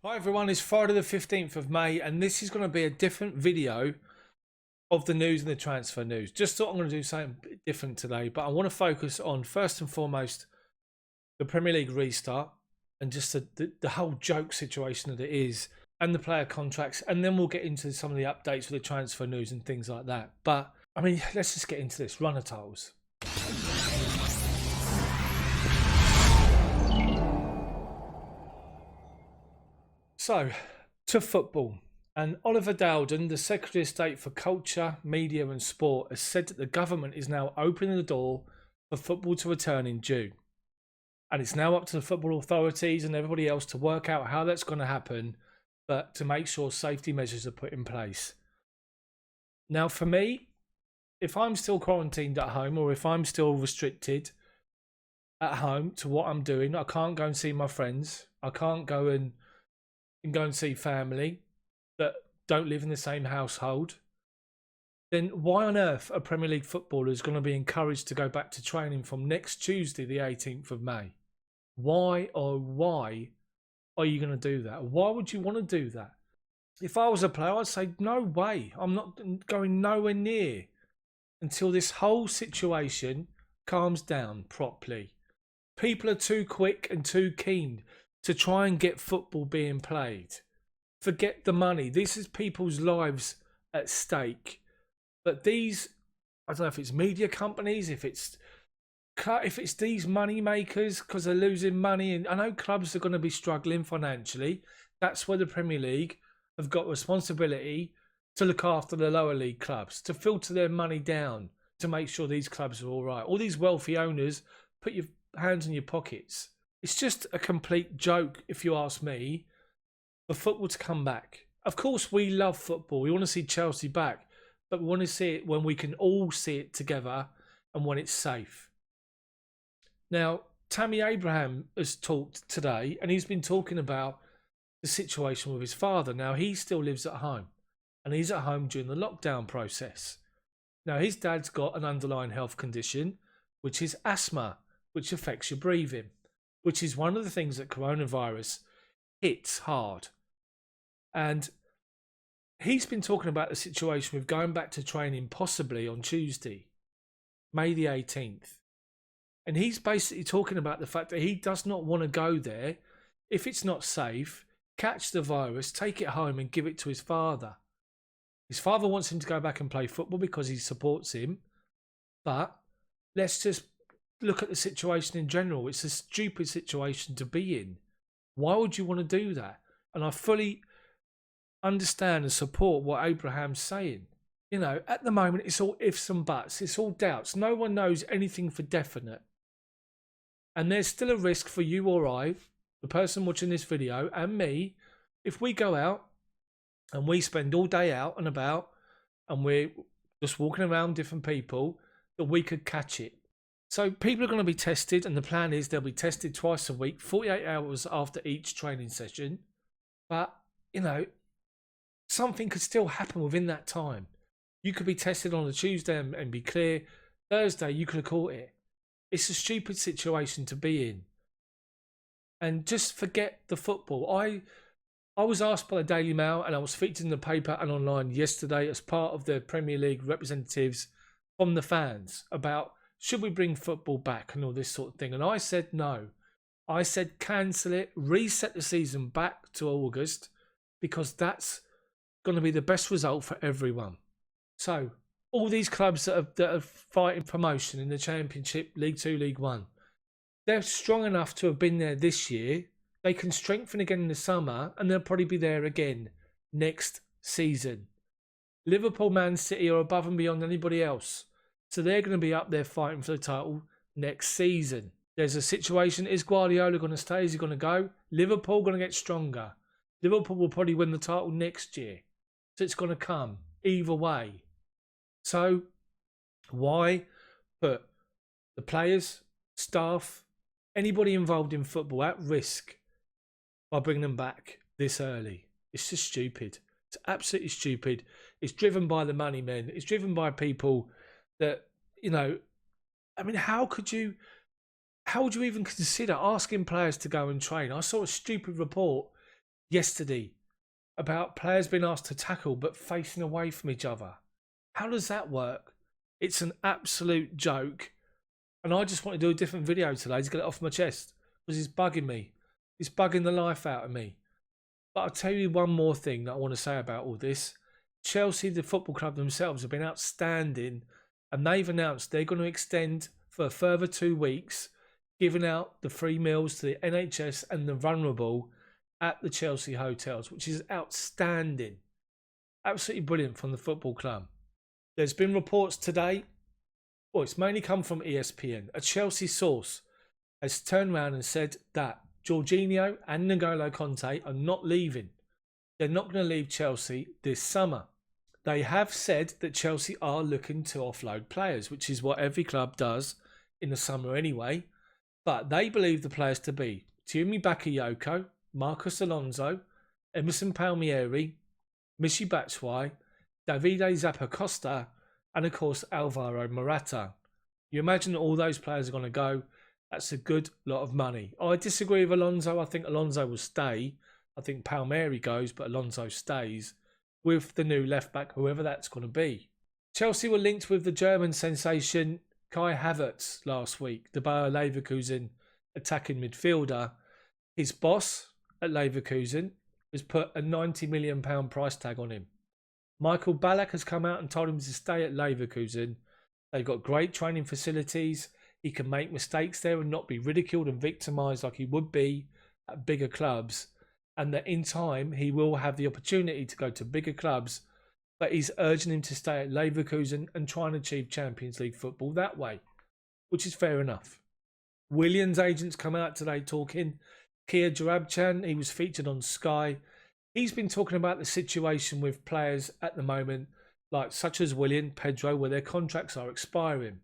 Hi everyone, it's Friday the 15th of May and this is going to be a different video of the news and the transfer news. Just thought I'm going to do something a bit different today, but I want to focus on first and foremost the Premier League restart and just the whole joke situation that it is and the player contracts, and then we'll get into some of the updates for the transfer news and things like that. But I mean, let's just get into this. Runner tolls. So, to football. And Oliver Dowden, the Secretary of State for Culture, Media and Sport, has said that the government is now opening the door for football to return in June. And it's now up to the football authorities and everybody else to work out how that's going to happen, but to make sure safety measures are put in place. Now, for me, if I'm still quarantined at home or if I'm still restricted at home to what I'm doing, I can't go and see my friends. I can't go and see family that don't live in the same household, then why on earth are Premier League footballers going to be encouraged to go back to training from next Tuesday, the 18th of May? Why are you going to do that? Why would you want to do that? If I was a player, I'd say, no way. I'm not going nowhere near until this whole situation calms down properly. People are too quick and too keen to try and get football being played. Forget the money. This is people's lives at stake. But these, I don't know if it's media companies, if it's these money makers because they're losing money. And I know clubs are going to be struggling financially. That's where the Premier League have got responsibility to look after the lower league clubs, to filter their money down, to make sure these clubs are all right. All these wealthy owners, put your hands in your pockets. It's just a complete joke, if you ask me, for football to come back. Of course, we love football. We want to see Chelsea back, but we want to see it when we can all see it together and when it's safe. Now, Tammy Abraham has talked today, and he's been talking about the situation with his father. Now, he still lives at home, and he's at home during the lockdown process. Now, his dad's got an underlying health condition, which is asthma, which affects your breathing, which is one of the things that coronavirus hits hard. And he's been talking about the situation with going back to training possibly on Tuesday, May the 18th. And he's basically talking about the fact that he does not want to go there if it's not safe, catch the virus, take it home and give it to his father. His father wants him to go back and play football because he supports him. But let's just look at the situation in general. It's a stupid situation to be in. Why would you want to do that? And I fully understand and support what Abraham's saying. You know, at the moment, it's all ifs and buts. It's all doubts. No one knows anything for definite. And there's still a risk for you or I, the person watching this video, and me, if we go out and we spend all day out and about and we're just walking around different people, that we could catch it. So people are going to be tested, and the plan is they'll be tested twice a week, 48 hours after each training session. But, you know, something could still happen within that time. You could be tested on a Tuesday and be clear. Thursday, you could have caught it. It's a stupid situation to be in. And just forget the football. I was asked by the Daily Mail, and I was featured in the paper and online yesterday as part of the Premier League representatives from the fans about, should we bring football back and all this sort of thing? And I said no. I said cancel it, reset the season back to August, because that's going to be the best result for everyone. So all these clubs that are fighting promotion in the Championship, League 2, League 1, they're strong enough to have been there this year. They can strengthen again in the summer, and they'll probably be there again next season. Liverpool, Man City are above and beyond anybody else. So they're going to be up there fighting for the title next season. There's a situation, is Guardiola going to stay? Is he going to go? Liverpool going to get stronger. Liverpool will probably win the title next year. So it's going to come either way. So why put the players, staff, anybody involved in football at risk by bringing them back this early? It's just stupid. It's absolutely stupid. It's driven by the money men. It's driven by people that, you know, I mean, how would you even consider asking players to go and train? I saw a stupid report yesterday about players being asked to tackle but facing away from each other. How does that work? It's an absolute joke. And I just want to do a different video today to get it off my chest because it's bugging me. It's bugging the life out of me. But I'll tell you one more thing that I want to say about all this. Chelsea, the football club themselves, have been outstanding, and they've announced they're going to extend for a further 2 weeks, giving out the free meals to the NHS and the vulnerable at the Chelsea hotels, which is outstanding. Absolutely brilliant from the football club. There's been reports today, well, it's mainly come from ESPN. A Chelsea source has turned around and said that Jorginho and N'Golo Conte are not leaving. They're not going to leave Chelsea this summer. They have said that Chelsea are looking to offload players, which is what every club does in the summer anyway. But they believe the players to be Tiumi Bakayoko, Marcos Alonso, Emerson Palmieri, Michy Batshuayi, Davide Zappacosta, and of course Alvaro Morata. You imagine all those players are going to go. That's a good lot of money. I disagree with Alonso. I think Alonso will stay. I think Palmieri goes, but Alonso stays with the new left back, whoever that's going to be. Chelsea were linked with the German sensation Kai Havertz last week, the Bayer Leverkusen attacking midfielder. His boss at Leverkusen has put a £90 million price tag on him. Michael Ballack has come out and told him to stay at Leverkusen. They've got great training facilities. He can make mistakes there and not be ridiculed and victimised like he would be at bigger clubs. And that in time he will have the opportunity to go to bigger clubs, but he's urging him to stay at Leverkusen and try and achieve Champions League football that way, which is fair enough. Willian's agents come out today talking. Kia Joorabchian, he was featured on Sky. He's been talking about the situation with players at the moment, like such as Willian, Pedro, where their contracts are expiring.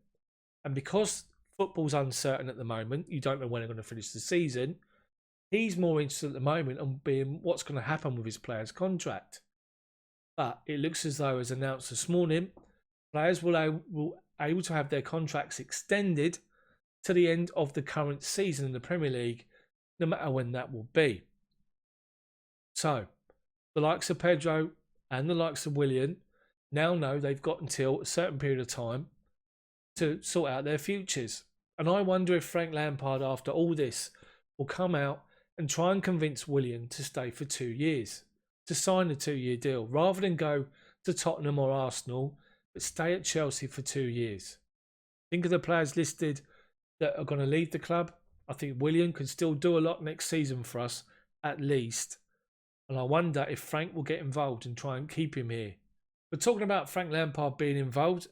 And because football's uncertain at the moment, you don't know when they're going to finish the season, he's more interested at the moment on being what's going to happen with his player's contract. But it looks as though, as announced this morning, players will able to have their contracts extended to the end of the current season in the Premier League, no matter when that will be. So, the likes of Pedro and the likes of Willian now know they've got until a certain period of time to sort out their futures. And I wonder if Frank Lampard, after all this, will come out and try and convince Willian to stay for 2 years, to sign a 2-year deal, rather than go to Tottenham or Arsenal, but stay at Chelsea for 2 years. Think of the players listed that are going to leave the club. I think Willian can still do a lot next season for us, at least. And I wonder if Frank will get involved and try and keep him here. But talking about Frank Lampard being involved,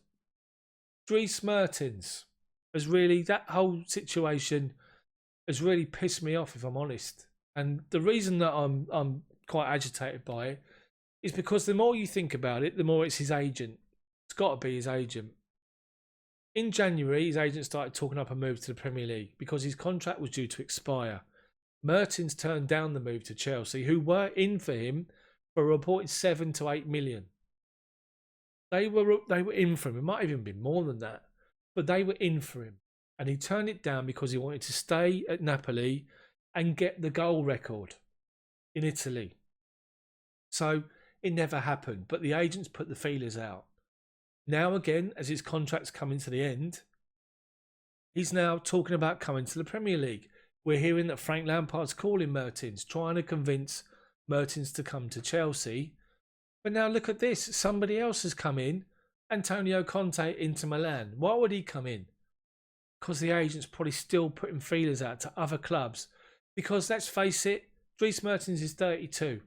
Dries Mertens has really, that whole situation has really pissed me off, if I'm honest. And the reason that I'm quite agitated by it is because the more you think about it, the more it's his agent. It's got to be his agent. In January, his agent started talking up a move to the Premier League because his contract was due to expire. Mertens turned down the move to Chelsea, who were in for him for a reported 7 to 8 million. They were in for him. It might have even been more than that, but they were in for him. And he turned it down because he wanted to stay at Napoli and get the goal record in Italy. So it never happened, but the agents put the feelers out. Now again, as his contract's coming to the end, he's now talking about coming to the Premier League. We're hearing that Frank Lampard's calling Mertens, trying to convince Mertens to come to Chelsea. But now look at this. Somebody else has come in. Antonio Conte into Milan. Why would he come in? Because the agent's probably still putting feelers out to other clubs. Because let's face it, Dries Mertens is 32.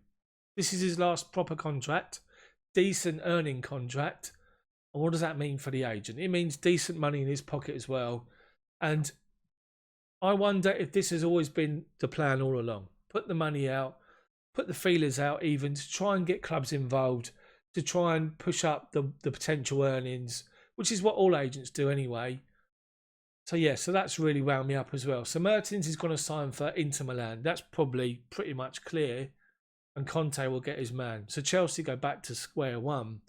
This is his last proper contract. Decent earning contract. And what does that mean for the agent? It means decent money in his pocket as well. And I wonder if this has always been the plan all along. Put the money out, put the feelers out even to try and get clubs involved, to try and push up the potential earnings, which is what all agents do anyway. So yeah, so that's really wound me up as well. So Mertens is going to sign for Inter Milan. That's probably pretty much clear. And Conte will get his man. So Chelsea go back to square one,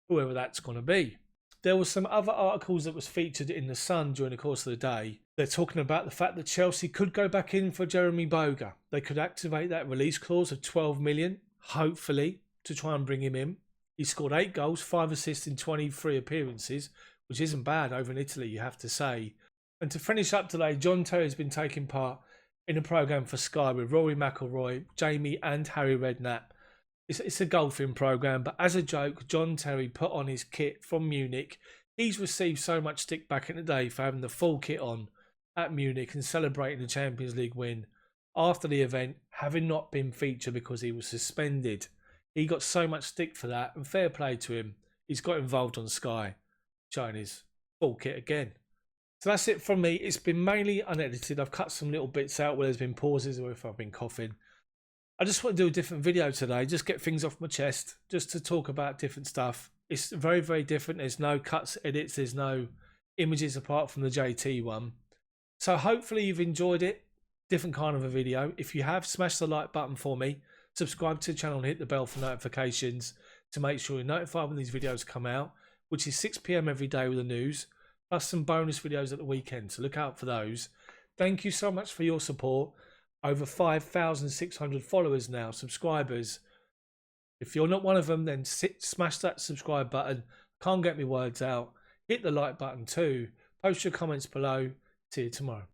whoever that's going to be. there were some other articles that was featured in the Sun during the course of the day. They're talking about the fact that Chelsea could go back in for Jeremy BOGA. They could activate that release clause of 12 million, hopefully, to try and bring him in. He scored 8 goals, 5 assists in 23 appearances, which isn't bad over in Italy, you have to say. And to finish up today, John Terry's been taking part in a programme for Sky with Rory McIlroy, Jamie and Harry Redknapp. It's a golfing programme, but as a joke, John Terry put on his kit from Munich. He's received so much stick back in the day for having the full kit on at Munich and celebrating the Champions League win after the event, having not been featured because he was suspended. He got so much stick for that, and fair play to him. He's got involved on Sky, showing his full kit again. So that's it from me. It's been mainly unedited. I've cut some little bits out where there's been pauses or if I've been coughing. I just want to do a different video today, just get things off my chest, just to talk about different stuff. It's very, very different. There's no cuts, edits, there's no images apart from the JT one. So hopefully you've enjoyed it. Different kind of a video. If you have, smash the like button for me. Subscribe to the channel and hit the bell for notifications to make sure you're notified when these videos come out, which is 6 PM every day with the news, plus some bonus videos at the weekend. So look out for those. Thank you so much for your support. Over 5,600 followers now, subscribers. If you're not one of them, then smash that subscribe button. Can't get me words out. Hit the like button too. Post your comments below. See you tomorrow.